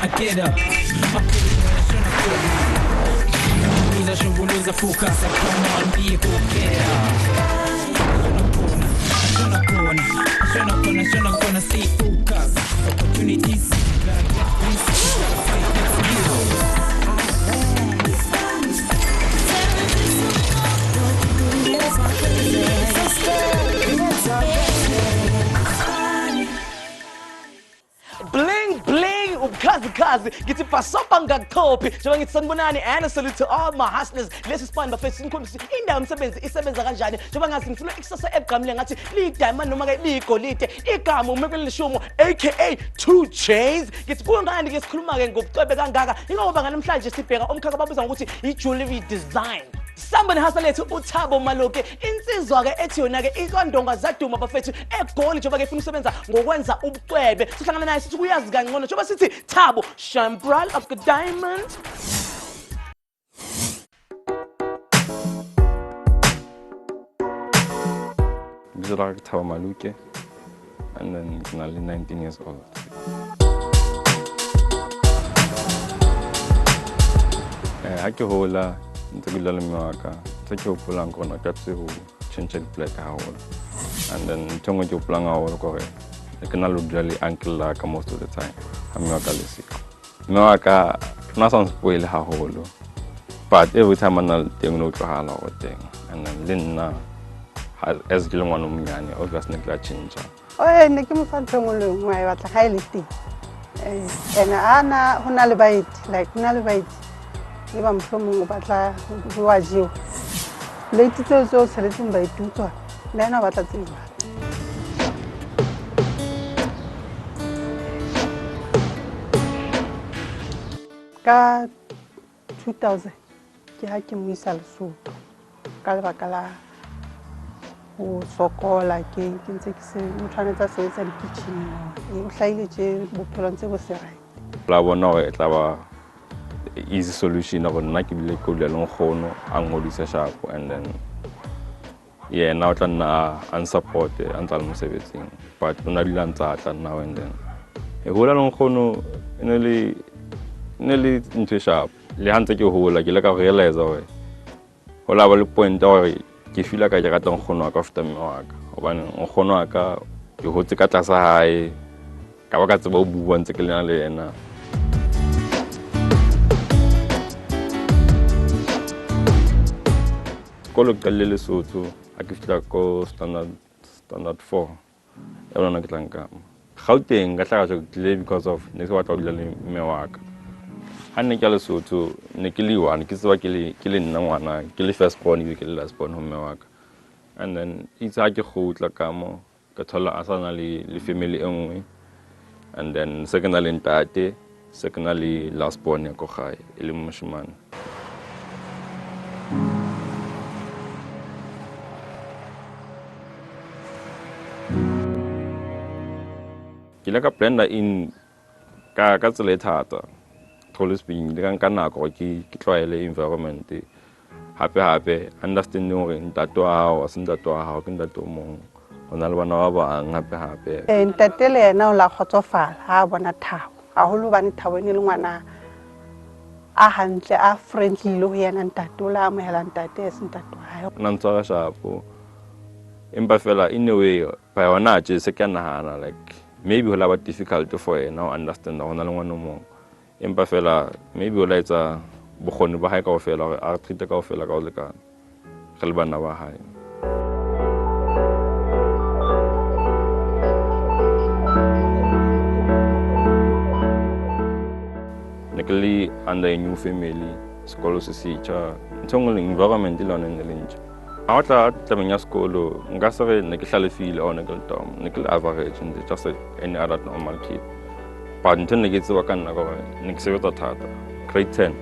I get up. Lose a focus, come on, people, get up. Gonna stay focused. Opportunities. Bling bling, kazi ngithi Phatsima ngakuthophi njengoba ngithi sanibonani and salute to all my hustlers. Lesi spine bafethu inkhombisi indawo umsebenzi isebenza kanjani njengoba ngazi ngifuna ikusasa egqamile ngathi liyidiamond noma ke liyigolide igama umekele lishumo aka 2 chains. Ngithi kungani ke sikhuluma ke ngobucwebe kangaka ingoba namhlanje sibheka umkhakha babuza ngokuthi i-jewelry design. Somebody hustle lethu uThabo Maluke insizwa ke ethi yona ke ikondonga zaduma bafethu egoli njengoba ke ifuna ukusebenza ngokwenza ubucwebe. Sihlangana naye sithi kuyazi kangcono njengoba sithi Thabo shine bright like a diamond. I'm Thabo Maluke and then I'm only 19 years old. Ekurhuleni Jewellery Project. Take your plan on get to change the black house. And then tongue your plan out correct. I can look really uncle like most of the time. I'm not sick. Mewaka not sound spoil her hole. But every time I think no to her thing. And then Lina has as long on me and August Nicola change. Oh, Nikim Fantomulu, my was a highly tea. And Anna Hunalibite, like Hunalibite. I'm from Batla, who was you. Later, those written by Tutor. Then I was at the Ka 2000. Kihakim Missal Soup. Calvacala. Who so called like in 6 Mutanata says and kitchen. You slightly jail, Bupulanse was right. Flower no, it easy solution of a Nike Billy long hono and sharp and then yeah now can unsupported and almost everything. But when I learn that now and then. A whole long hono nearly into sharp. Lehan take your whole like a realize away. All I will point out you feel like I got on hono after me work. When on honoaka you hold the catasa high Kawakats about one second. Colloquially so too. I give like standard 4. I don't know what how thing got because of next what I me work. And Nicola so too. Nikili one, killing no one, kill first born, you kill last born home work. And then it's like a hood like camo, Catola asanally, the family only. And then secondly in Tate, secondly last born Yakohai, Elimushman. Kilaka blender in Katsaleta, totally speaking, the Kanaka, trial environment, happy, understanding that to our house and that to our house and that to more. On Albanava and happy. And Tatele now la hotofal, I want a tow. A whole one tower in one. A hand, a friendly Luhian and Tatula, Melan Tates and Tatu. Nansara Shapo. In Buffalo, in a way, Pionaje, second hand, like. Maybe we'll have a difficult for you now understand on one no more. In Buffalo, maybe we'll let a Bohon Bahaka of Fellow, our critical fellow of the car. Helbana Bahai. Nikoli under a new family, scholars see each other, jungle environment in the lynch. Out at the school, Gassare, Nickel feel or Nickel Tom, Nickel average, and just any other normal kid. But until they get to work on Nixivata Tata, grade 10,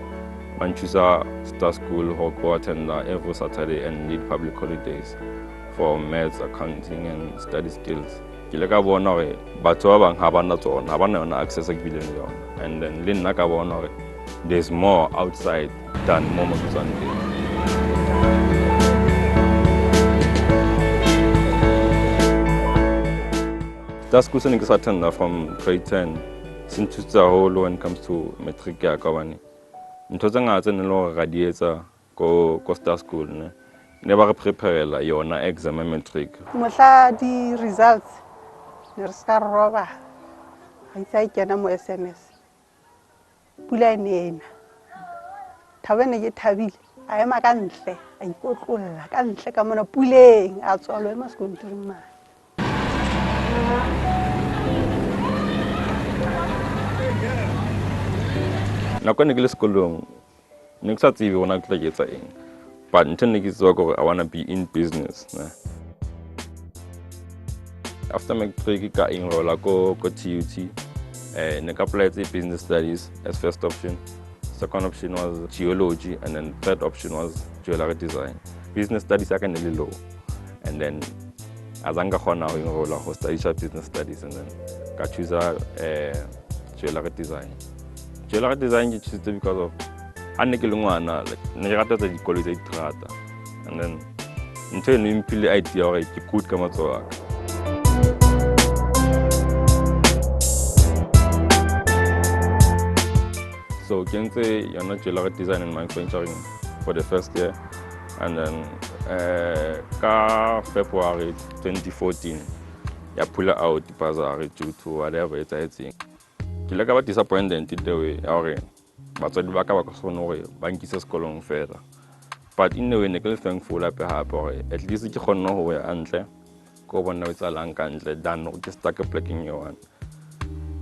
Manchusa Star School, or go attend every Saturday and lead public holidays for maths, accounting, and study skills. Kilaka Bonore, Batuaba and Havana access a billion. And then Lin Nakabonore, there's more outside than Momo Sunday. Star school se ne ke sa attenda from grade 10 se nthusitse haholo when it comes to matric ya ka bane ntho tse ngata ne lo ga di etsa ko Star school ne ba re preparela yona exam matric. Mohla di results ne re ska roba ha itse kena mo SMS pula ena Thabo ne ke thabile a ema ka ntle a ikotlolla ka ntle ka mona puleng a tswalo ema sekontiring mane. Nako ne ke le sekolong ne ke sa tsebe hona ke tla ke etsa eng but ntho ne ke tseba gore I wanna be in business After matric ka enrolla ko TUT ne ka apply business studies as first option. Second option was geology, and then third option was jewellery design. Business studies I can really low, and then as I got now enroll I study business studies, and then got choose jewellery design. Jewellery design you choose because of I like negata the college trata, and then until you implement idea or you could come out work. So you can say you're not jewellery design and manufacturing for the first year, and then February 2014, you pull out the bazaar due to whatever it's a thing. You like about disappointed in the way, but I back up so no way, bank is colon further. But in the way, I'm thankful at least you can know where and go on now it's a long country, than not just stuck a plaque in your one.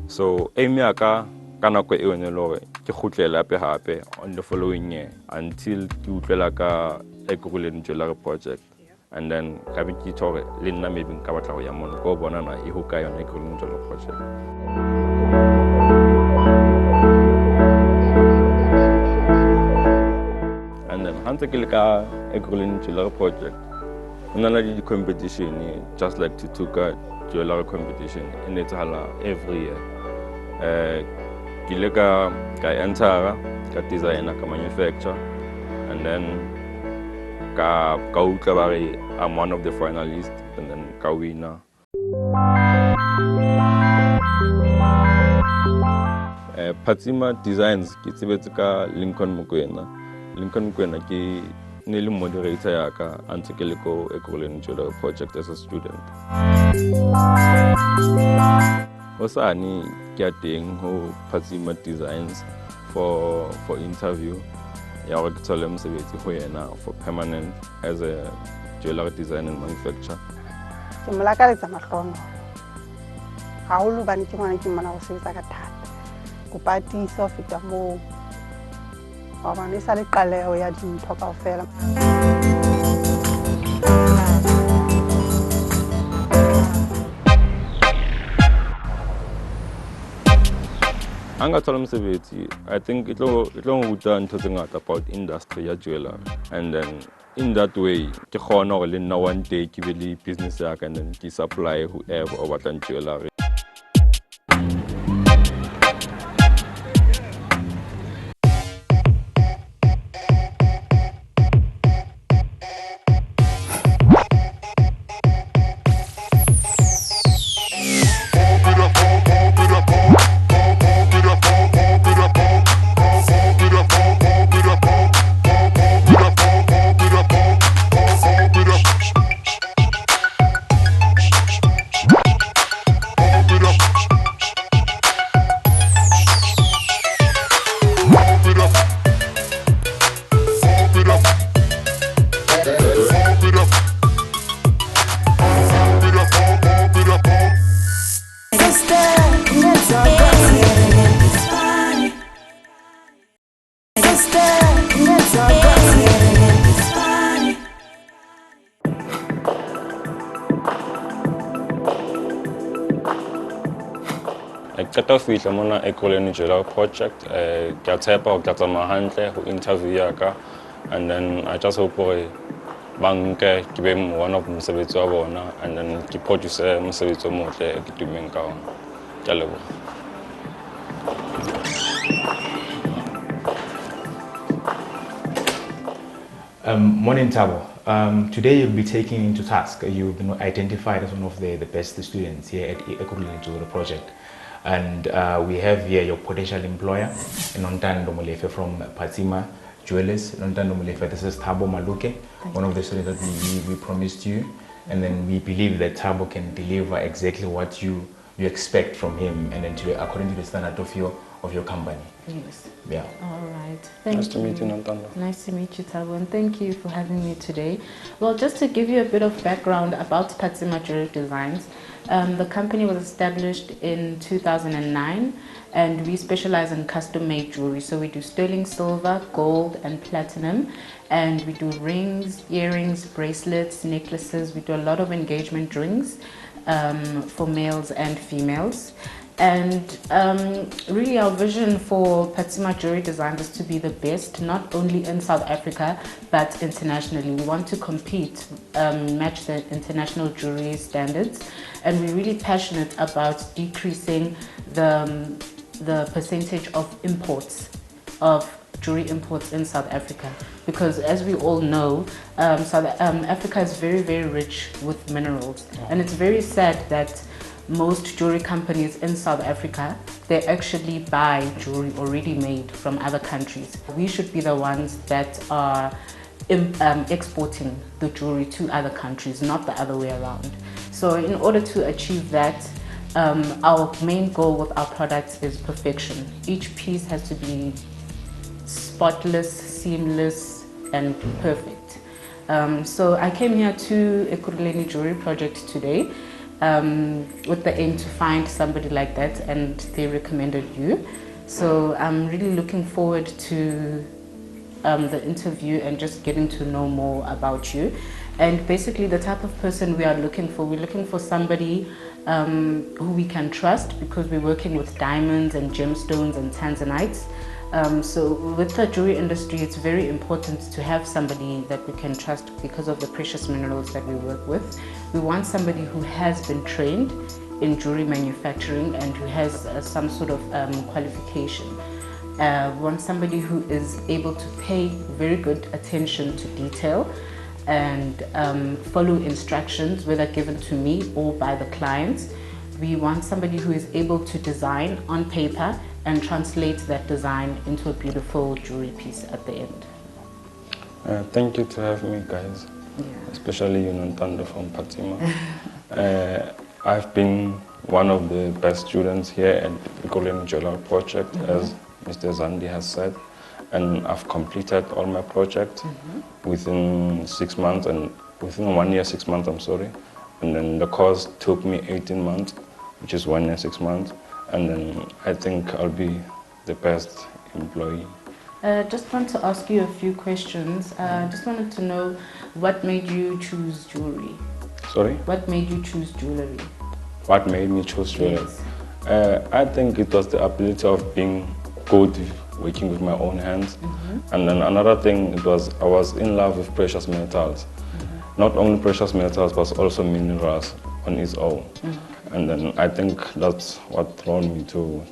So, Emiaka. Kana ko e ne lo ke khutlela pe hape on the following year until ke utlela ka Ekurhuleni Jewellery Project, and then ka be ke tore le nna maybe ka batla go ya mona go bona na e ho ka yona Ekurhuleni Jewellery Project. And then hantse ke le ka Ekurhuleni Jewellery Project una la di competition just like Tutuka jewellery competition and it's every year. I enter, I design, I manufacture, and then I'm one of the finalists, and then I winner. Phatsima Designs, it's Lincoln Mukwena, ki nili moderator yaka antikeleko Ekurhuleni Jewellery Project as a student. Osani getting who Phatsima Designs for interview. Ya go tsola mosebetsi go yena for permanent as a jewellery design and manufacturer. Ke molakaletsa mahlono. Ha o lo bane ke ngwana ke mona go sebetsa ka thata. Go patisa go feta mo. Ba bane sa le qaleo ya dintho kaofela. I think it will done to about industry ya jewelry, and then in that way, ke khona go le nna one day ke be le business ya ka and then ke supply whoever o batlang jewelry. Kata fihla mona Ekurhuleni Jewellery Project, ke tshepa go tla mahantle go interview yaka, and then I just hope banke ke be one of mosebetsi wa bona, and then ke produce mosebetsi o motle ke tumeng ka ona. Ke leboga. Morning Tabo. Today you'll be taken into task. You've been identified as one of the best students here at Ekurhuleni Jewellery Project. And we have here your potential employer, Nontando Molefe from Phatsima Jewellers. Nontando Molefe, this is Thabo Maluke, one of the students that we promised you. And then we believe that Tabo can deliver exactly what you expect from him, and then according to the standard of your company. Yes. Yeah. All right. Thank Nice to meet you, Nontando. Nice to meet you, Tabo, and thank you for having me today. Well, just to give you a bit of background about Phatsima Jewellery Designs, the company was established in 2009, and we specialize in custom-made jewelry. So we do sterling silver, gold, and platinum, and we do rings, earrings, bracelets, necklaces. We do a lot of engagement rings for males and females. And really our vision for Phatsima Jewellery Designs is to be the best, not only in South Africa, but internationally. We want to compete, match the international jewelry standards, and we're really passionate about decreasing the percentage of imports, of jewelry imports in South Africa. Because as we all know, Africa is very, very rich with minerals. And it's very sad that most jewelry companies in South Africa, they actually buy jewelry already made from other countries. We should be the ones that are exporting the jewelry to other countries, not the other way around. So in order to achieve that, our main goal with our products is perfection. Each piece has to be spotless, seamless, and perfect. So I came here to Ekurhuleni Jewellery Project today with the aim to find somebody like that, and they recommended you. So I'm really looking forward to the interview and just getting to know more about you. And basically the type of person we're looking for somebody who we can trust, because we're working with diamonds and gemstones and tanzanites. So with the jewelry industry, it's very important to have somebody that we can trust because of the precious minerals that we work with. We want somebody who has been trained in jewelry manufacturing and who has some sort of qualification. We want somebody who is able to pay very good attention to detail and follow instructions, whether given to me or by the clients. We want somebody who is able to design on paper and translate that design into a beautiful jewelry piece at the end. Thank you to have me, guys. Yeah. Especially you, Nontando from Phatsima. I've been one of the best students here at Ekurhuleni Jewellery Project, as Mr. Zandi has said, and I've completed all my projects within 6 months, and within 1 year, 6 months, I'm sorry. And then the course took me 18 months, which is 1 year, 6 months. And then I think I'll be the best employee. Just want to ask you a few questions. Just wanted to know what made you choose jewelry? Sorry? What made you choose jewelry? What made me choose jewelry? Yes. I think it was the ability of being good, working with my own hands. And then another thing, I was in love with precious metals. Not only precious metals, but also minerals on its own. And then I think that's what drawn me to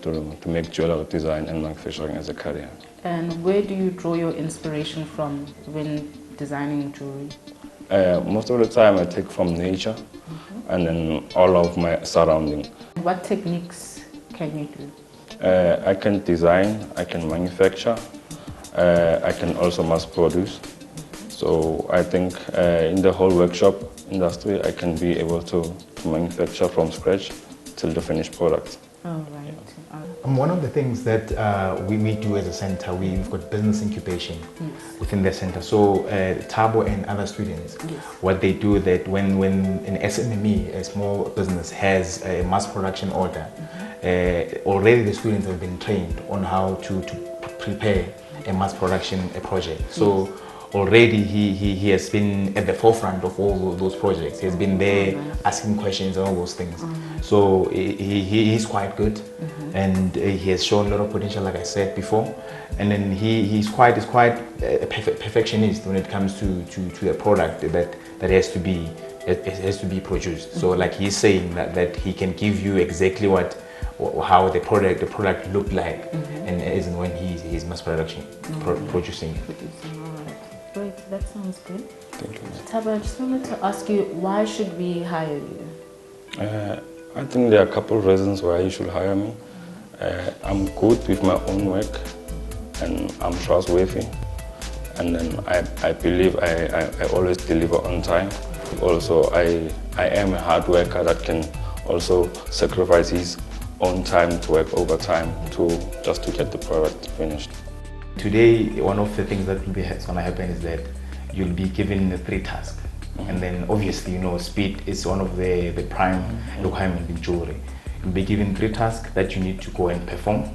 make jewelry design and manufacturing as a career. And where do you draw your inspiration from when designing jewelry? Most of the time I take from nature and then all of my surrounding. What techniques can you do? I can design, I can manufacture, I can also mass produce. So I think in the whole workshop industry, I can be able to manufacture from scratch till the finished product. Oh, right. One of the things that we do as a center, we've got business incubation within the center. So Tabo and other students, what they do that when an SMME, a small business, has a mass production order, already the students have been trained on how to prepare a mass production project. So already he has been at the forefront of all those projects. He has been there asking questions and all those things. So he is quite good, and he has shown a lot of potential, like I said before. And then he's quite a perfectionist when it comes to a product that has to be produced. So like he's saying that he can give you exactly how the product looked like, and as and when he's mass production producing it. Great, that sounds good. Thank you. Tabo, I just wanted to ask you, why should we hire you? I think there are a couple of reasons why you should hire me. I'm good with my own work and I'm trustworthy. And then I believe I always deliver on time. Also, I am a hard worker that can also sacrifice his own time to work overtime just to get the product finished. Today, one of the things that will be going to happen is that you'll be given 3 tasks. And then obviously, speed is one of the prime requirement in jewelry. You'll be given 3 tasks that you need to go and perform.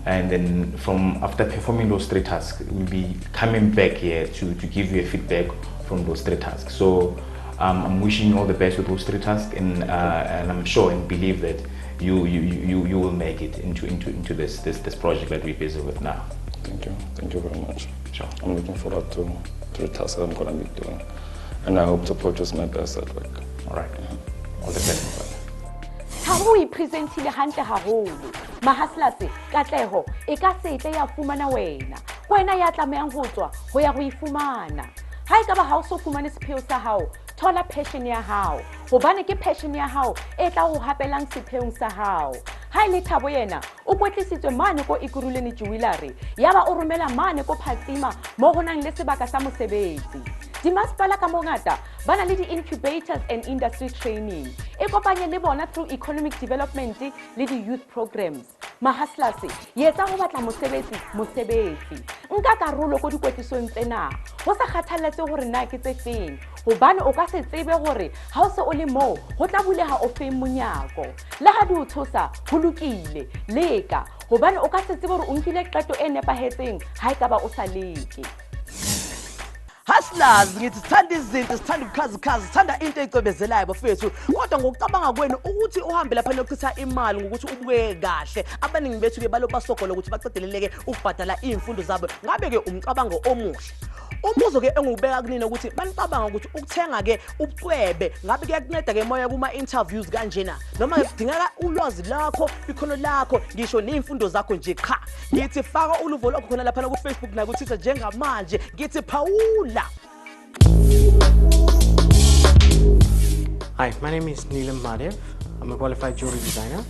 And then after performing those 3 tasks, we'll be coming back here to give you a feedback from those 3 tasks. So I'm wishing you all the best with those 3 tasks, and I'm sure and believe that you will make it into this project that we're busy with now. Thank you very much. Sure. I'm looking forward to the tasks that I'm going to be doing, and I hope to produce my best at work. All right. All the best. Thabo o ipresentile hantle haholo. Mahaslas katleho e ka setle ya fumana wena ya tlamehang ho tswa ho ya ho ifumana. Ha e ka ba ha o so fumane sepheo sa hao, thola passion ya hao, hobane ke passion ya hao e tla ho hapelang sepheong sa hao. Ha ile Thabo yena o kwetlisitswe mane ko Ekurhuleni Jewellery, yaba o romela mane ko Phatsima mo ho nang le sebaka sa mosebetsi. Dimasepala ka mongata ba na le di-incubators and industry training e kopanye le bona through economic development le di-youth programs. Mahaslas yetsa ho batla mosebetsi nka karolo ko dikwetlisong tsena ho sa kgathaletse hore na ke tse feng, hobane o ka se tsebe hore ha o se o le mo ho tla buleha o feng monyako le ha di o tshosa ho lokile leka, hobane o ka se tsebe hore o nkile qeto e nepahetseng ha e ka ba o sa leke. Hustlers ngithi sithanda izinto, sithanda ubukhazikhazi, sithanda into ecobezelayo bafethu, kodwa ngokucabanga kwenu ukuthi uhambe lapha nokuchitha imali ngokuthi ubuke kahle abaningi bethu ke balobasogola ukuthi bacedeleleke ukubhadala imfundo zabo, ngabe ke umcabango omuhle. Umbuzo ke engubeka kunina ukuthi banicabanga ukuthi ukuthenga ke ucwebe ngabe kuyakunceda ke moya kuma interviews kanjena, noma kudingeka ulwazi lakho, ikhono lakho, ngisho nezimfundo zakho nje cha. Ngithi faka uluvo lwakho khona lapha ku Facebook na ku Twitter njengamanje, ngithi phawula. Hi, my name is Neelam Madhav. I'm a qualified jewelry designer.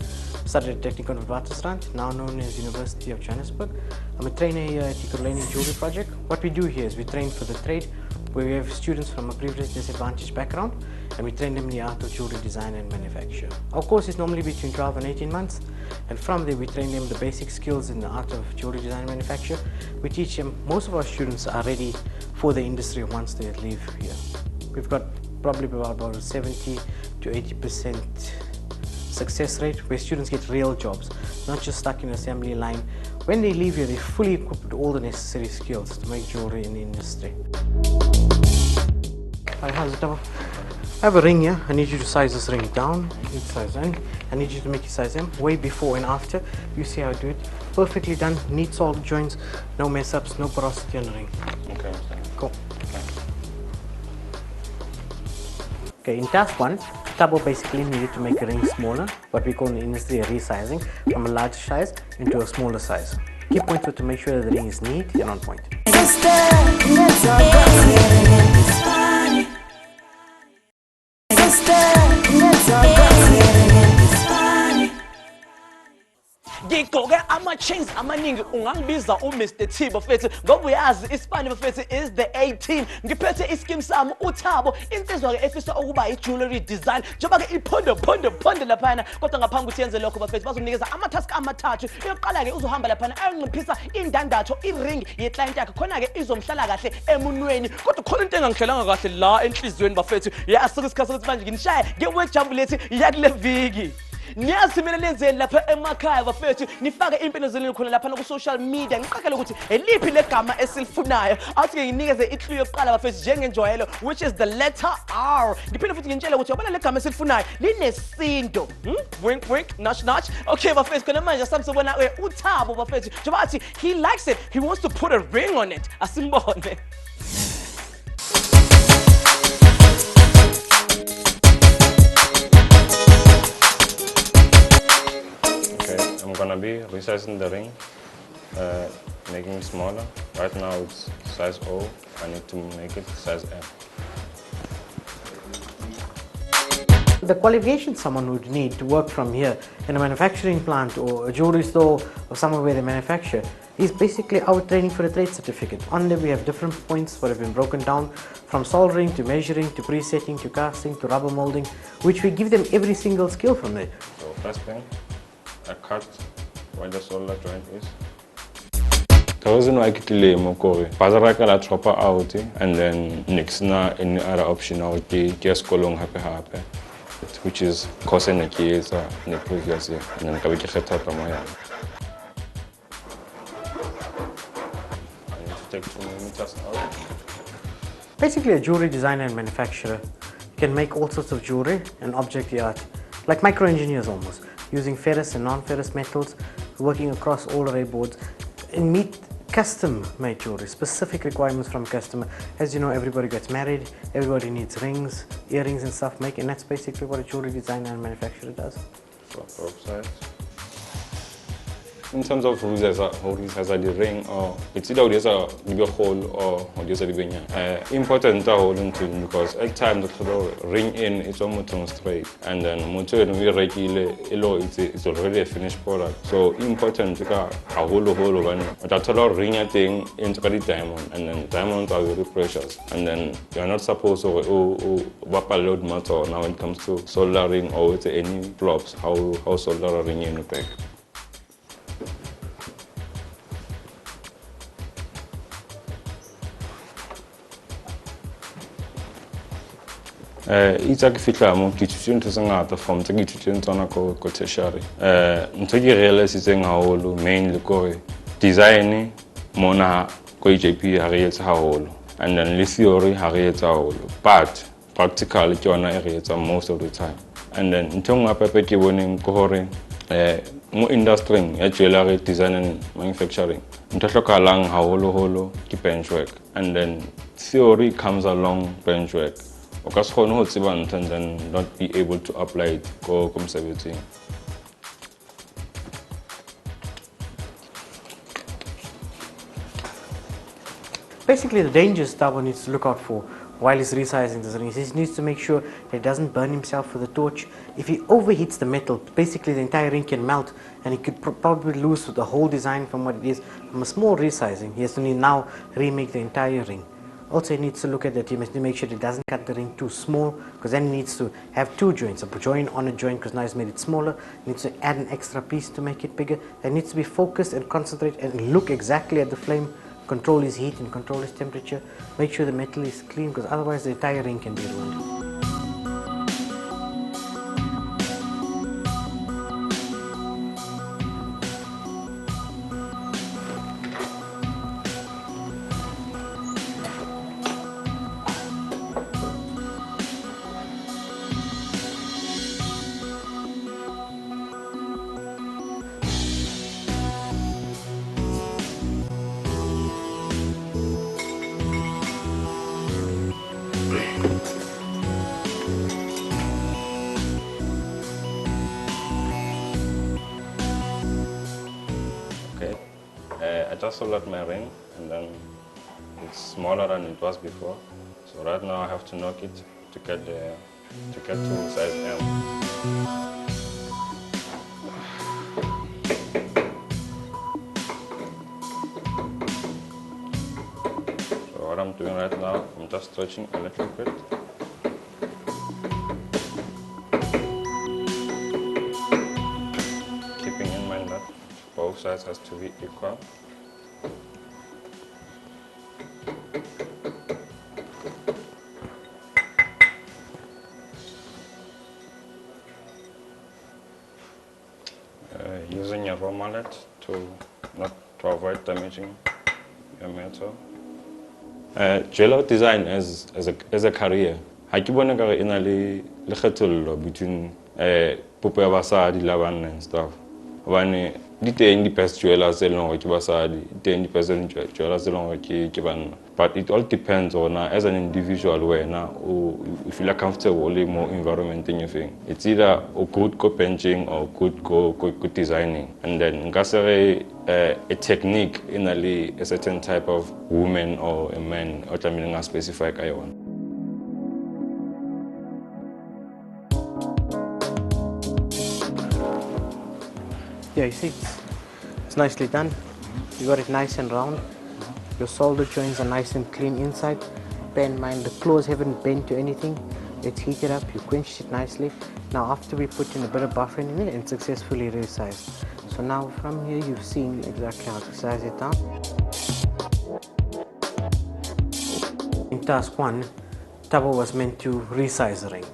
Studied at Technical of Waterstrand, now known as University of Johannesburg. I'm a trainer here at Ekurhuleni Jewellery Project. What we do here is we train for the trade, where we have students from a privileged disadvantaged background, and we train them in the art of jewelry design and manufacture. Our course is normally between 12 and 18 months, and from there we train them the basic skills in the art of jewelry design and manufacture. We teach them, most of our students are ready for the industry once they leave here. We've got probably about a 70 to 80% success rate where students get real jobs, not just stuck in an assembly line. When they leave here, they're fully equipped with all the necessary skills to make jewelry in the industry. Hi, how's it, Tabo? I have a ring here. I need you to size this ring down. Size in. I need you to make it size M. Way before and after. You see how I do it. Perfectly done. Neat solid joints. No mess ups. No porosity on the ring. Okay. Cool. Okay, in task 1, Tabo basically needed to make a ring smaller, what we call in the industry a resizing, from a large size into a smaller size. Key points were to make sure that the ring is neat and on point. Ngigqoke ama-chains amaningi ungangibiza uMr T bafethu ngoba uyazi iSpani bafethu is the 18. Ngiphethe iskim sami uThabo insizwa ke efisa ukuba i-jewellery design njengoba ke iphonde laphana, kodwa ngaphambi ukuthi yenze lokho bafethu bazonikeza ama-task amathathu. Yokuqala ke uzohamba laphana ayonciphisa indandatho i-ring ye-client yakhe, khona ke izomhlala kahle emunweni, kodwa khona into engangihlalanga kahle la enhliziyweni bafethu. Yasuka isikhathi sokuthi manje nginishaye nge-work jump yakule viki. Niyasimele lenzeni lapha emakhaya bafethu, nifake impilo zenu khona lapha ku social media, ngiqakele ukuthi eliphi legama esilifunayo, awuthi ke nginikeze iclue yokuqala bafethu njengenjwayelo, which is the letter R. Ngiphinde futhi ngintshele ukuthi yabona legama esilifunayo linesindo, wink wink notch notch. Okay bafethu, khona manje samsobona uThabo bafethu njengoba athi he likes it, he wants to put a ring on it. Asimbone. I'm gonna be resizing the ring, making it smaller, Right now it's size O. I need to make it size M. The qualifications someone would need to work from here in a manufacturing plant or a jewelry store or somewhere where they manufacture is basically our training for a trade certificate. On there we have different points that have been broken down from soldering to measuring to presetting to casting to rubber molding, which we give them every single skill from there. So first thing, I cut where the solder joint is. The reason why I delay more Pazaraka la chopper out and then next na any other option out just kolong happy which is causing the case in the previous year and then I get out from my hand. I need to take 2 millimeters out. Basically a jewelry designer and manufacturer can make all sorts of jewelry and object art, like micro engineers almost, using ferrous and non-ferrous metals, working across all array boards and meet custom made jewelry, specific requirements from customer. As you know, everybody gets married, everybody needs rings, earrings and stuff make, and that's basically what a jewelry designer and manufacturer does. So both sides. In terms of who has a ring or it's either there's a hole or there's a important hole into because every time the ring in it's almost straight and then it's already a finished product. So important to a hole when that's a ring a thing into the diamond and then diamonds are very precious and then you're not supposed to load matter now when it comes to soldering or with any flops how solder a ring in the back. It's a fitla mo kitchen to sangata from the kitchen to ko tertiary. Ntigi realize is haholo mainly ko design mona ko JP harriet haholo and then the theory harriet haholo but practical jona area most of the time. And then ntonga pepe ke boneng ko hore mo industry ya jewelry design and manufacturing. Ntahloka lang haholo ke bench work and then theory comes along bench work. And then not be able to apply it go conservative. Basically the dangers Tabo needs to look out for while he's resizing this ring is he needs to make sure that he doesn't burn himself with the torch. If he overheats the metal, basically the entire ring can melt and he could probably lose the whole design from what it is. From a small resizing, he has to now remake the entire ring. Also, he needs to look at that. He must make sure he doesn't cut the ring too small because then he needs to have 2 joints, a joint on a joint because now he's made it smaller. He needs to add an extra piece to make it bigger. It needs to be focused and concentrate and look exactly at the flame, control his heat and control his temperature. Make sure the metal is clean because otherwise the entire ring can be ruined. I just soldiered my ring and then it's smaller than it was before. So right now I have to knock it to get to size M. So what I'm doing right now, I'm just stretching a little bit. Keeping in mind that both sides has to be equal. Using your raw mallet to avoid damaging your metal. Jewelry design as a career, I keep on in a between Pupa Basadi, Lavan and stuff. When the best jewelers along with basadi, the best jewelers along with Kiban. But it all depends on as an individual way now if you are comfortable with more environment in your thing. It's either a good co-painting or good designing. And then a technique in a certain type of woman or a man or a specific I want. Yeah, you see, it's nicely done. You got it nice and round. Your solder joints are nice and clean inside. Bear in mind, the claws haven't bent to anything. Let's heat it up, you quenched it nicely. Now after we put in a bit of buffering in it and successfully resized. So now from here you've seen exactly how to size it down. In task 1, Tabo was meant to resize the ring.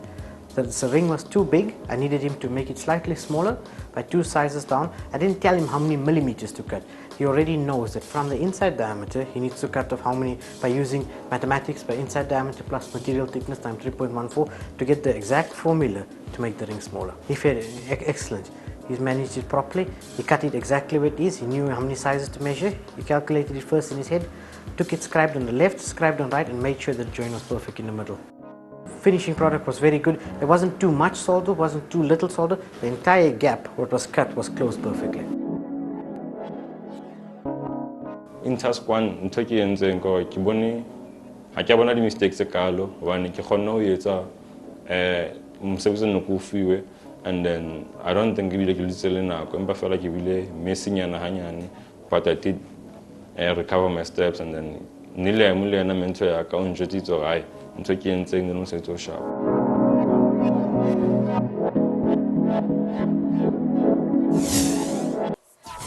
The ring was too big, I needed him to make it slightly smaller by 2 sizes down. I didn't tell him how many millimeters to cut. He already knows that from the inside diameter, he needs to cut off how many by using mathematics by inside diameter plus material thickness times 3.14 to get the exact formula to make the ring smaller. He fared excellent. He's managed it properly. He cut it exactly where it is. He knew how many sizes to measure. He calculated it first in his head, took it scribed on the left, scribed on the right, and made sure the joint was perfect in the middle. Finishing product was very good. There wasn't too much solder, wasn't too little solder. The entire gap, what was cut, was closed perfectly. In task 1, ntho ke entseng go ke bone ha ke bona di mistakes kalo hobane ke khona ho etsa mosebetsi no go fiwe, and then I don't think ke bile ke litsele nako empa fela ke bile messing yana hanyane, but I did recover my steps, and then nile mule na mentor ya ka unjoti tso gai ntho ke entseng no se tso sharp.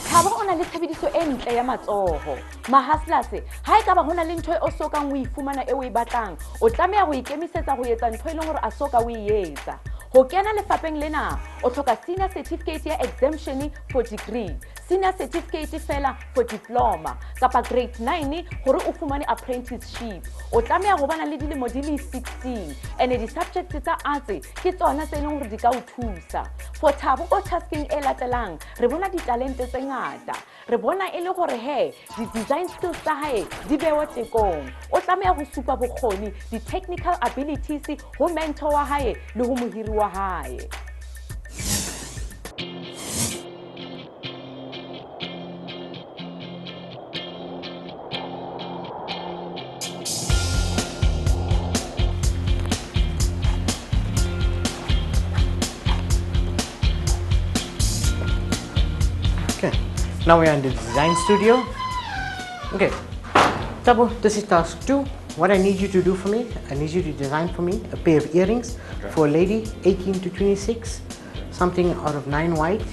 Thabo o na le tshebediso e ntle ya matsoho. Mahustlers, ha e ka ba hona le ntho e o sokang o e fumana e o e batlang, o tlameha go ikemisetsa go etsa ntho e leng gore a soka o e etsa. Ho kena lefapheng lena, o tlhoka senior certificate ya exemption for degree, senior certificate fela for diploma, kapa grade 9 gore o fumane apprenticeship. O tlameha go bana le dilemo di le 16, and di subjects tsa arts ke tsona tse leng gore di ka o thusa. For Thabo o tasking e latelang, re bona di talente tse ngata. Re bona e le gore he di design skills tsa hae di bewa tekong. O tlameha go supa bokgoni, di technical abilities ho mentor wa hae le ho mohiri wa hae. Okay, now we are in the design studio. Okay, Tabo, this is task 2. What I need you to do for me, I need you to design for me a pair of earrings for a lady 18 to 26, something out of 9 white,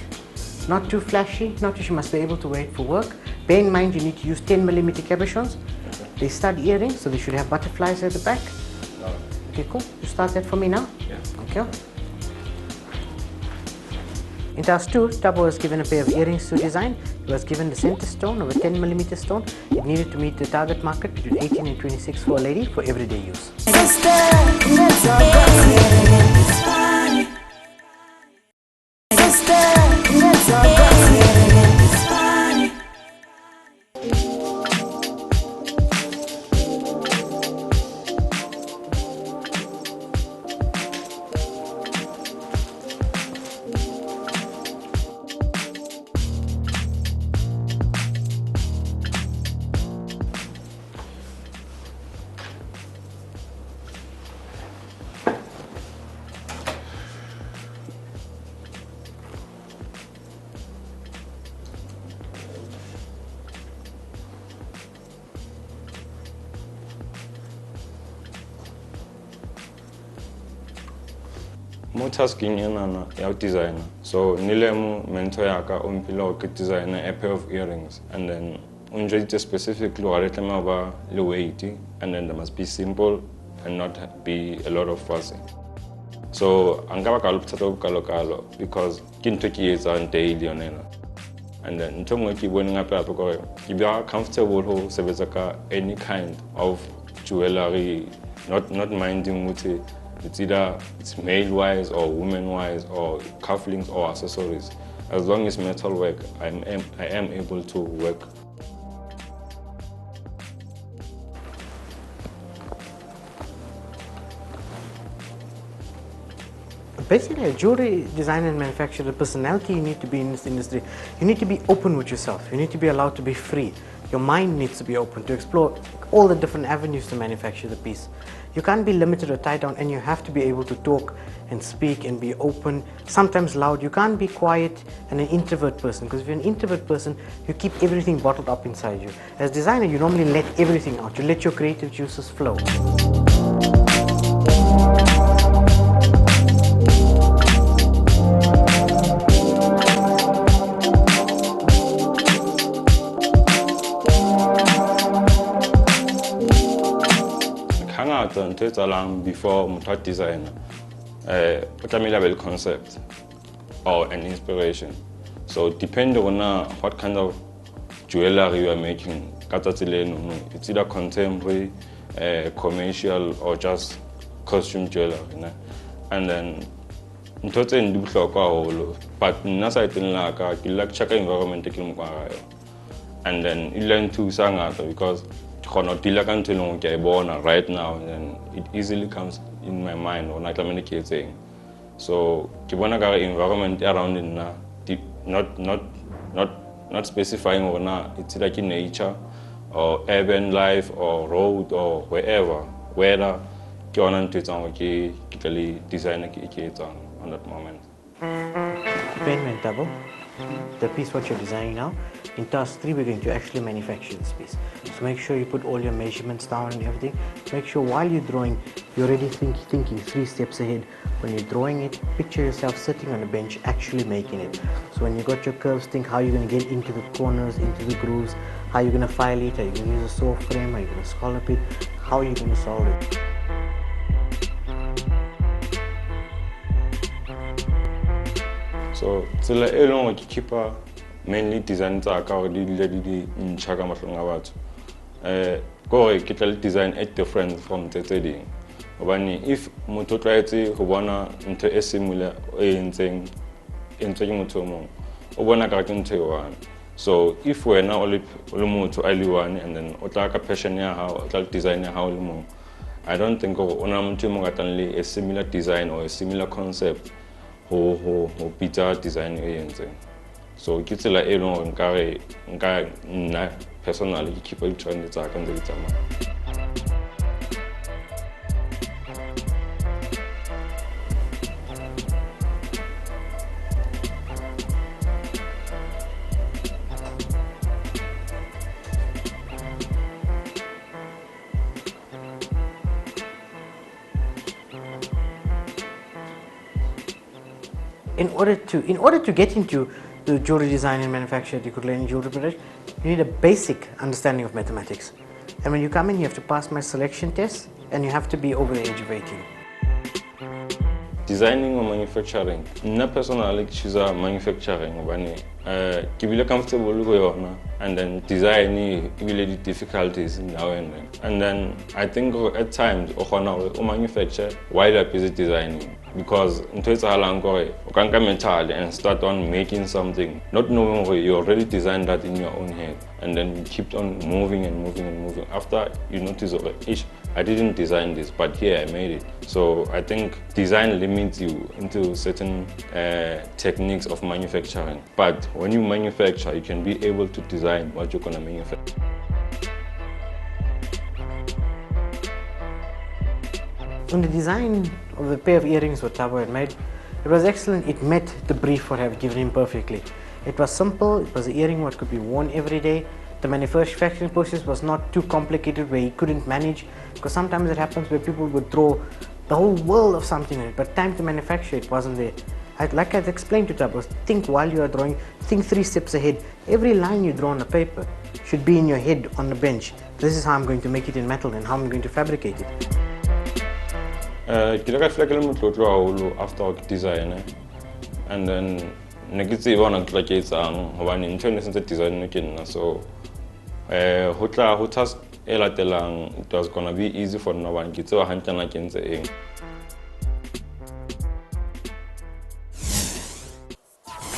not too flashy, not too, she must be able to wear it for work. Bear in mind you need to use 10mm cabochons. They stud earrings, so they should have butterflies at the back. Okay, cool. You start that for me now? Yeah. Okay. In task 2, Tabo was given a pair of earrings to design. He was given the center stone of a 10mm stone. It needed to meet the target market between 18 and 26 for a lady for everyday use. Mo tasking yana ya designer. So nilemu mentor yaka umpilo ke designer a pair of earrings, and then unjete specifically waletema ba le weight, and then they must be simple and not be a lot of fussy. So angaba kaluptato kalo because kinto ki yetsa daily onena. And then ntongo ki bone ngape apo ko ki ba comfortable ho sebetsa ka any kind of jewelry, not minding muthi it's either it's male wise or woman wise or cufflinks or accessories. as long as metal work, I am able to work. Basically, a jewelry designer and manufacturer, the personality you need to be in this industry, you need to be open with yourself. You need to be allowed to be free. Your mind needs to be open to explore all the different avenues to manufacture the piece. You can't be limited or tied down, and you have to be able to talk and speak and be open, sometimes loud. You can't be quiet and an introvert person, because if you're an introvert person, you keep everything bottled up inside you. As a designer, you normally let everything out. You let your creative juices flow. Before motho designer, o tlamehile a concept or an inspiration. So depending on what kind of jewelry you are making, it's either contemporary, commercial, or just costume jewelry. And then but you like check environment, and then you learn to sing because right now, and it easily comes in my mind when I communicate. So the environment around it, not specifying or it's like in nature or urban life or road or wherever, whether design on that moment. Payment double. The piece what you're designing now, in task 3 we're going to actually manufacture this piece. So make sure you put all your measurements down and everything. Make sure while you're drawing, you're already thinking 3 steps ahead. When you're drawing it, picture yourself sitting on a bench actually making it. So when you got your curves, think how you're going to get into the corners, into the grooves, how you're going to file it, are you going to use a saw frame, are you going to scallop it, how are you going to solve it. So it's like a long keep mainly design in Chaka Matlongabat. Go design at different from the trading. If Moto try to Hubana into a similar thing into Mutomo, Obana into one. So if we're now only to Ali1 and then Otaka Peshania how designer how I don't think of a similar design or a similar concept. Ho pizza design anything. So it's like personally keep trying to talk on the In order to get into the jewelry design and manufacture at the Ekurhuleni Jewellery Project, you need a basic understanding of mathematics. And when you come in, you have to pass my selection test, and you have to be over the age of 18. Designing or manufacturing, I personally choose manufacturing. I'm comfortable with it, and then designing really difficulties now and then. And then I think at times I manufacture while I'm busy designing. Because it's a long way, you can come mentally and start on making something, not knowing where you already designed that in your own head, and then you keep on moving and moving and moving. After you notice, I didn't design this, but here I made it. So I think design limits you into certain techniques of manufacturing. But when you manufacture, you can be able to design what you're gonna manufacture. On the design of the pair of earrings what Tabo had made, it was excellent. It met the brief what I have given him perfectly. It was simple, it was an earring what could be worn every day. The manufacturing process was not too complicated where he couldn't manage, because sometimes it happens where people would throw the whole world of something in it, but time to manufacture it wasn't there. Like I've explained to Tabo, think while you are drawing, think 3 steps ahead. Every line you draw on a paper should be in your head on the bench. This is how I'm going to make it in metal and how I'm going to fabricate it. After design, and then negative one like it's one internal design so it was gonna be easy for no one to handle.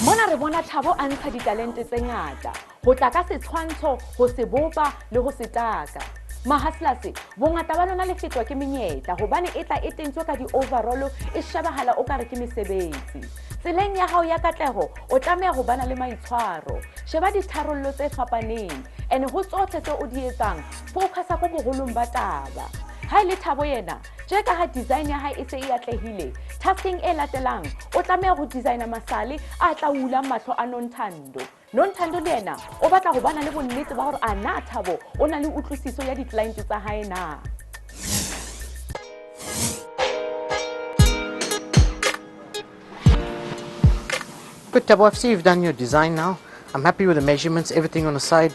Mona re bona Thabo a ntsha ditalente tse ngata go tla ka setshwantsho go se bopa le go se taka. Mahaslas bongata ba lona le fetwa ke menyetla gobane e tla e tentswe ka di-overall e shebahala o kare ke mesebetsi. Tseleng ya hao ya katlego o tlameha go bana le maitshwaro, sheba ditharollo tse fapaneng and go tsotlhe tse o di etsang focusa ko bogolong ba taba. Ha ile Thabo yena je ka ha design ya hae e se e atlehile, tasking e latelang o tlameha go designa masale a tla ulang mahlo a Nonthando. Nonthando le yena o batla go bana le bonnete ba gore a na Thabo o na le utlwisiso ya di-client tsa hae na. Good, Tabo, I see you've done your design now. I'm happy with the measurements, everything on the side.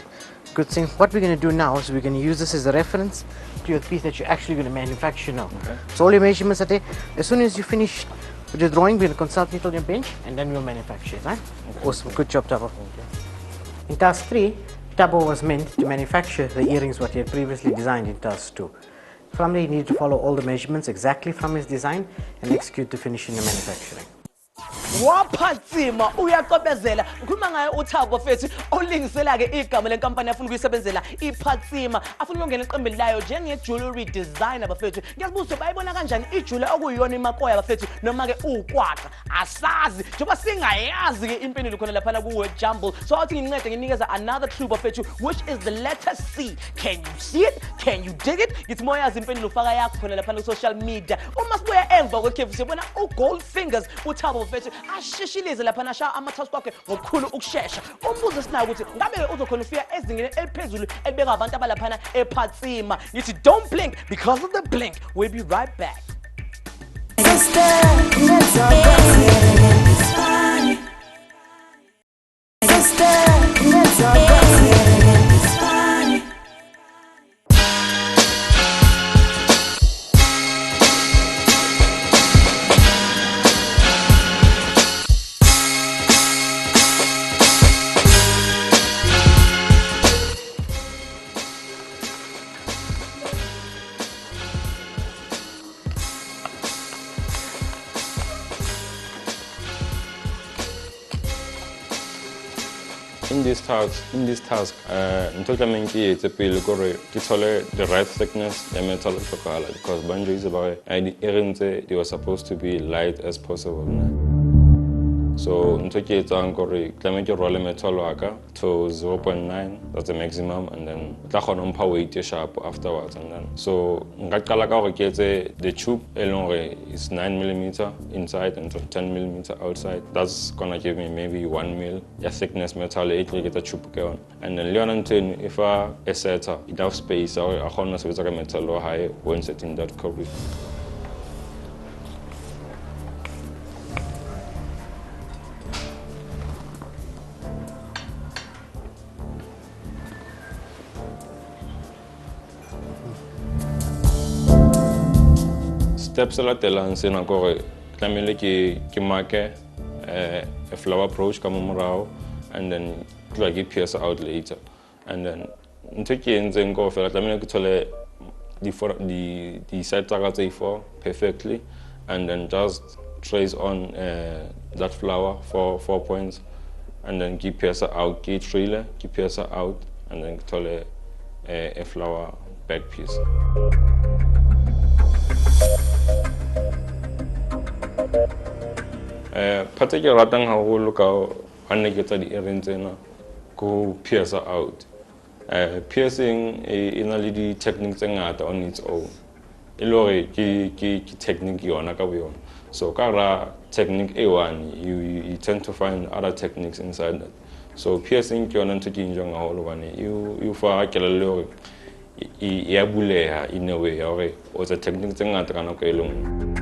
Good thing. What we're going to do now is we're going to use this as a reference to your piece that you're actually going to manufacture now. Okay. So all your measurements are there. As soon as you finish with your drawing, we're going to consult it on your bench and then we'll manufacture it, right? Okay. Awesome. Good job, Tabo. In task 3, Tabo was meant to manufacture the earrings what he had previously designed in task 2. From there, he needed to follow all the measurements exactly from his design and execute the finishing and manufacturing. Waphatsima uyaqobezela ngikhuluma ngaye uThabo fethi olingisela ke igama lenkampani afuna ukuyisebenzela iPhatsima afuna ukungena eqembeni layo njenge jewelry designer bafethu ngiyazibuza bayibona kanjani ijewelry okuyiyona imakoya bafethu noma ke ukwaqha asazi njengoba singayazi ke impendulo khona lapha ku word jumble so athi ngincede nginikeza another clue bafethu which is the letter C. Can you see it? Can you dig it? Ngithi moyazi impendulo faka yakho khona lapha ku social media uma sibuya emva kwekhefu sibona ugold fingers uThabo bafethu ashishilize lapha nasha amathasku akhe ngokukhulu ukusheshsha umbuzo sinayo ukuthi ngabe uzokhona ufika ezingeni eliphezulu elibeka abantu abalaphana ePhatsima ngithi don't blink because of the blink. We'll be right back. In this task, ntotlamenki it's a pile gore ke thole the right thickness the metal tlhokala because banjo is about the earrings they were supposed to be light as possible. So ntoke etsang gore tlameke roll metal waka to 0.9, that's the maximum, and then tla khona mpha weight sharp afterwards. And then so nka qala ka gore ke etse the tube is 9mm inside and 10mm outside. That's gonna give me maybe 1 mil a thickness metal e tla get a tube ke on. And then leon until if a setter enough space or a khona sebetsa ka metal lo high when setting that curve. Steps la telang sena gore tlamele ke mark a flower approach ka morao and then tla ke pierce out later and then ntse ke entseng go fela tlamele ke thole the side targets A4 perfectly and then just trace on that flower for 4 points and then ke pierce out ke trailer ke pierce out and then thole a flower back piece. Phatse ke ratang haholo ka ane ke tsa di-earrings tsena go pierce out. Piercing in a le techniques tse ngata on its own. E le gore ke technique yona ka boyona. So ka ra technique A1 you tend to find other techniques inside that. So piercing ke yona ntho ke enjoyang haholo bane you fa kelello gore ya buleha in a way gore o tsa technique tse ngata kana ka elong.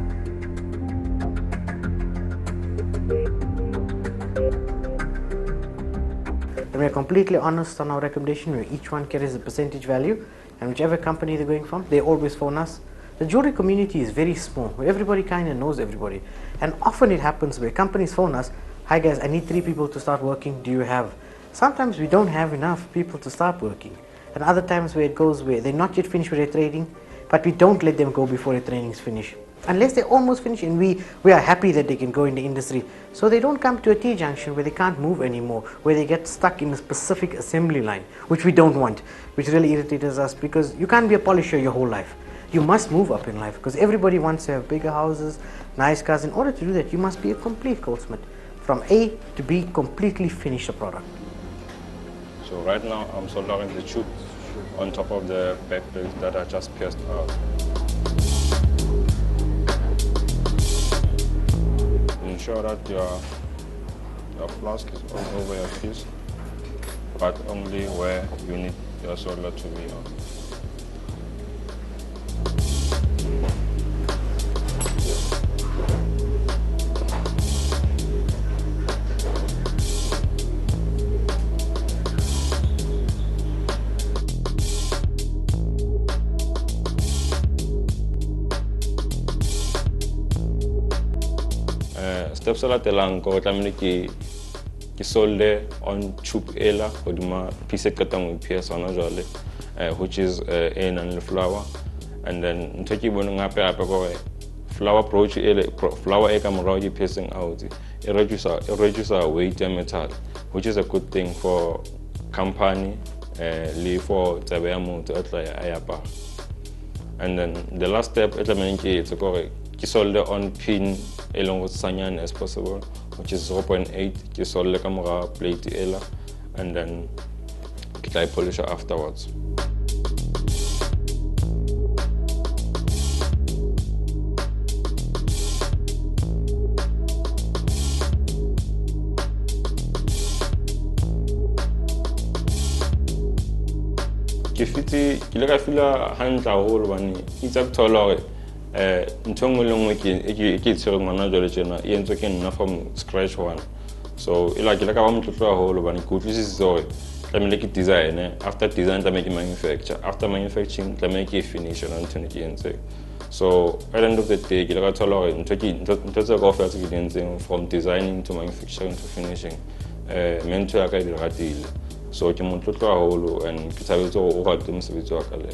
And we're completely honest on our recommendation, where each one carries a percentage value, and whichever company they're going from, they always phone us. The jewelry community is very small, where everybody kind of knows everybody. And often it happens where companies phone us, hi guys, I need 3 people to start working, do you have? Sometimes we don't have enough people to start working. And other times where it goes where they're not yet finished with their trading, but we don't let them go before their training is finished. unless they're almost finished, and we are happy that they can go in the industry. So they don't come to a T-junction where they can't move anymore, where they get stuck in a specific assembly line, which we don't want, which really irritates us, because you can't be a polisher your whole life. You must move up in life, because everybody wants to have bigger houses, nice cars. In order to do that, you must be a complete goldsmith. From A to B, completely finish the product. So right now I'm soldering the tube on top of the backplates that are just pierced out. Ensure that your flask is all over your piece, but only where you need your solder to be on. Steps la latelang ko tlamehile ke solder on tube ela hodima piece e qetang ho pierce ona jwale, which is e nang le flour, and then ntho ke boneng gape ko flour approach ele flour e ka morao ke piercing out e reduce weight ya metal, which is a good thing for company le for tsebe ya motho a tla ya apara. And then the last step e tlamehile ke etse gore ke solder on pin e leng go sanyane as possible, which is 0.8. ke solder ka mora plate ela, and then ke tla polish afterwards. Ke fiti ke le ka fila hantle haholo bane itse ke thola gore ntho nngwe le nngwe ke tshwereng ngwana jwale tjena e entswe ke nna from scratch one. So ke le ka ba motlotlo haholo bane ke utlwisisitse gore tlamehile ke design, after design tlamehile ke manufacture, after manufacturing tlamehile ke finish yona ntho ke entseng. So at the end of the day ke le ka thola gore ntho tse kaofela tse ke di entseng from designing to manufacturing to finishing mente ya ka e di ratile. So ke motlotlo haholo and ke thabetse gore o rate mosebetsi wa ka le.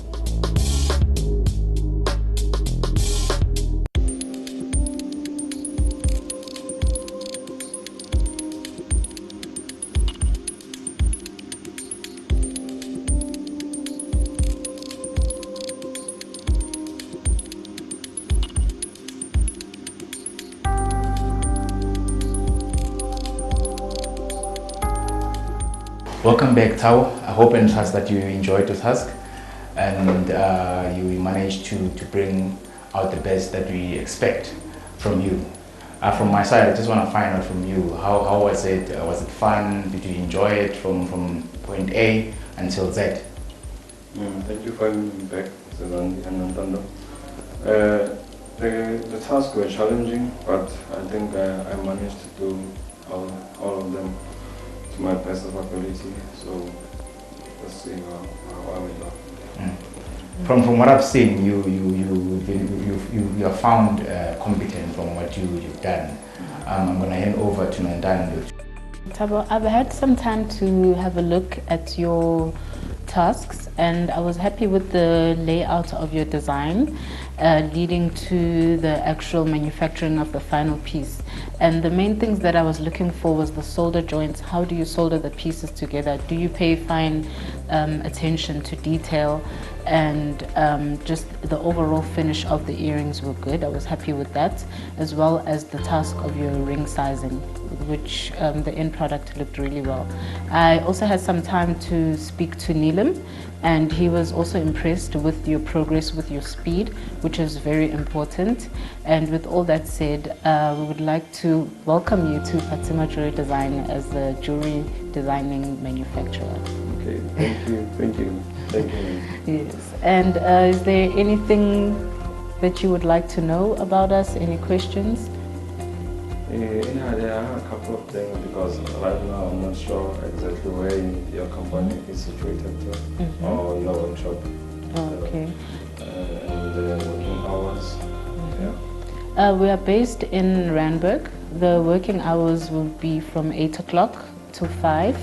Welcome back, Tabo. I hope and trust that you enjoyed the task and you managed to bring out the best that we expect from you. From my side, I just want to find out from you, how was it? Was it fun? Did you enjoy it from point A until Z? Thank you for having me back, Zelandi and Nantando. The tasks were challenging, but I think I managed to do all of them to my best of ability. So let's see how I will go. From what I've seen, you are found competent from what you've done. I'm going to hand over to Nantando. Tabo, I've had some time to have a look at your tasks, and I was happy with the layout of your design leading to the actual manufacturing of the final piece. And the main things that I was looking for was the solder joints. How do you solder the pieces together? Do you pay fine attention to detail? And just the overall finish of the earrings were good. I was happy with that, as well as the task of your ring sizing, which the end product looked really well. I also had some time to speak to Neelam, and he was also impressed with your progress, with your speed, which is very important. And with all that said, we would like to welcome you to Phatsima Jewellery Design as the jewelry designing manufacturer. Okay, thank you, thank you, thank you. Yes, and is there anything that you would like to know about us? Any questions? Yeah, there are a couple of things, because right now I'm not sure exactly where your company is situated or your workshop. Okay. And the working hours. Yeah. We are based in Randburg. The working hours will be from 8 o'clock to 5.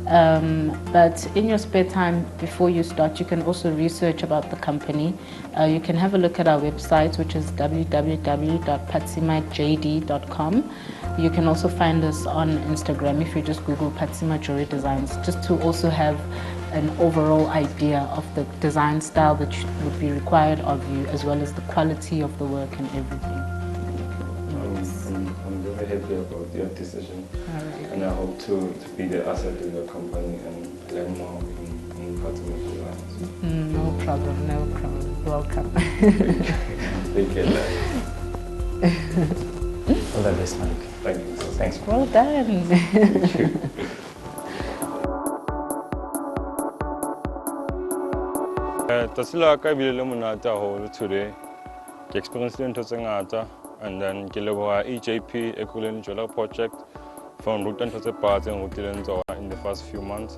But in your spare time before you start, you can also research about the company. You can have a look at our website, which is www.phatsimajD.com. You can also find us on Instagram if you just Google Phatsima Jewellery Designs, just to also have an overall idea of the design style that would be required of you, as well as the quality of the work and everything. I'm very happy about your decision, and I hope to be the asset to your company and learn more in Phatsima Jewellers. No problem, no problem. Welcome. Take care. All the best, Maluke. Thank you. Thanks. Well done. Tasila ka bile le monate haholo today. Ke experienced ntho tse ngata, and then ke leboha EJP Ekurhuleni Jewellery Project for ruta ntho tse phatsi ngutileng tsona in the first few months.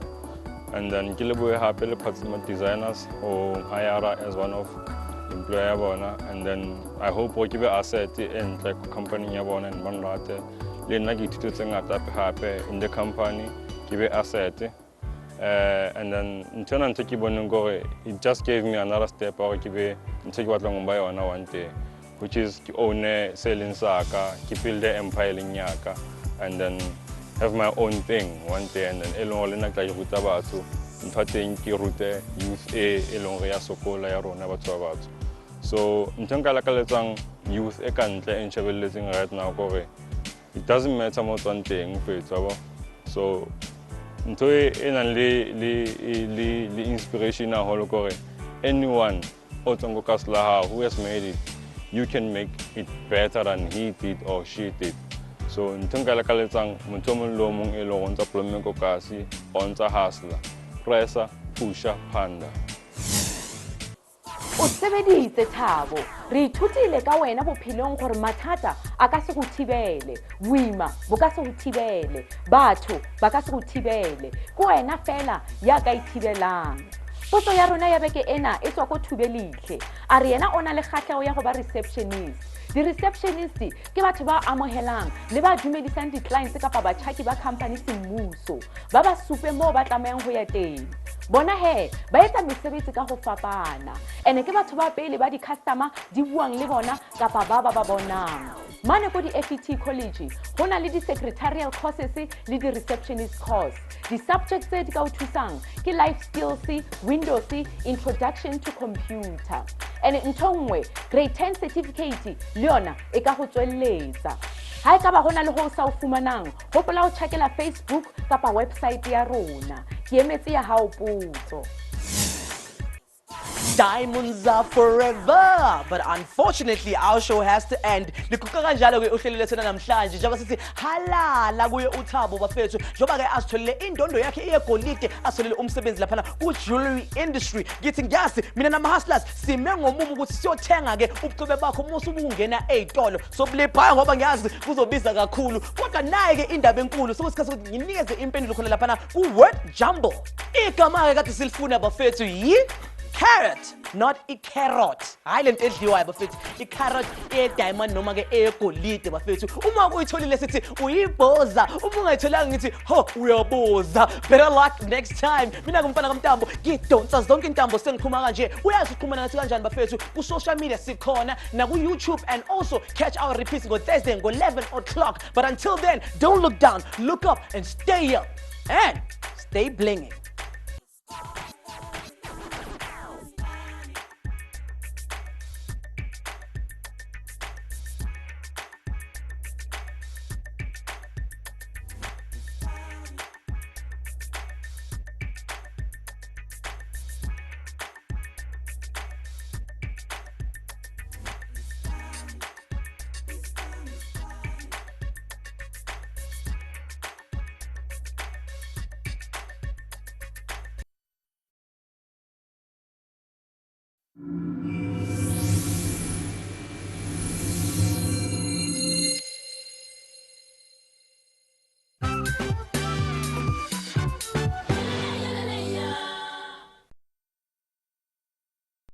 And then ke lebohe hape le Phatsima designers ho hire as one of employer bona, and then I hope o ke be asset and like company ya bona and banrate le nna ke ithutse tse ngata hape in the company ke be asset. And then ntona ntse ke boneng gore it just gave me another step gore ke be ntse ke batlang go ba yona one day, which is ke own selling saka, ke build the empire leng yaka, and then have my own thing one day, and then elong le nna tla ke ruta batho ntho teng ke rute youth elong ya sokola ya rona batho ba batho. So ntho nka lakaletsang youth e kantle e ntshebeletseng right now gore it doesn't matter mo tswang teng fetsa. So ntho e nang le inspiration haholo gore anyone o tsongo ka sela who has made it, you can make it better than he did or she did. So ntho nka lakaletsang motho mong le mong e leng tsa plomme ko kasi on tsa hustler, pressa, pusha, panda. O sebeditse Thabo, re ithutile ka wena bophelong gore mathata a ka se go thibele, boima bo ka se go thibele, batho ba ka se go thibele, ko wena fela ya ka ithibelang. Potso ya rona ya beke ena e tswa ko Thubelihle, a re yena o na le kgatlhego ya go ba receptionist. Di-receptionist ke batho ba amogelang le ba dumedisang di-clients kapa batjhaki ba company semmuso, ba ba supe moo ba tlameang go ya teng. Bona he ba etsa mesebetsi ka go fapana, ene ke batho ba pele ba di-customer di buang le bona kapa ba bonang. Mane ko di-FET college go na le di-secretarial courses le di-receptionist course. Di-subjects tse di ka o thusang ke life skills, Windows, introduction to computer. Ene ntho nngwe grade 10 certificate le yona e ka go tswelletsa. Ha e ka ba gona le go sa o fumanang, gopola o checkela Facebook kapa website ya rona. Ke emetse ya hao potso. Diamonds are forever, but unfortunately our show has to end. Likuka kanjalo ke uhlelo lethena namhlanje njengoba sithi halala kuye uThabo bafethu njengoba ke asitholile indondo yakhe iyegolide, asitholile umsebenzi lapha ku jewelry industry. Ngithi ngiyazi mina nama hustlers sime ngomumo ukuthi siyothenga ke ubucebe bakho musu ubungena ezitolo sobulepha ngoba ngiyazi kuzobiza kakhulu, kodwa naye ke indaba enkulu sokusikhathi ukuthi nginikeze impendulo khona lapha ku word jumble. Igama ke kade silifuna bafethu yi carrot, not a carrot. Hayi lento edliwayo bafethu, i-carrot e-diamond noma ke egolide bafethu. Uma uyitholile sithi uyibhoza, uma ungayitholanga ngithi ho uyaboza. Better luck next time. Mina ngumfana kaMtambo, ngidonsa zonke intambo sengikhuma kanje. Uyazi uqhumana nathi kanjani bafethu? Ku social media sikhona na ku YouTube, and also catch our repeats go Thursday go 11 o'clock. But until then, don't look down, look up and stay up and stay blinging.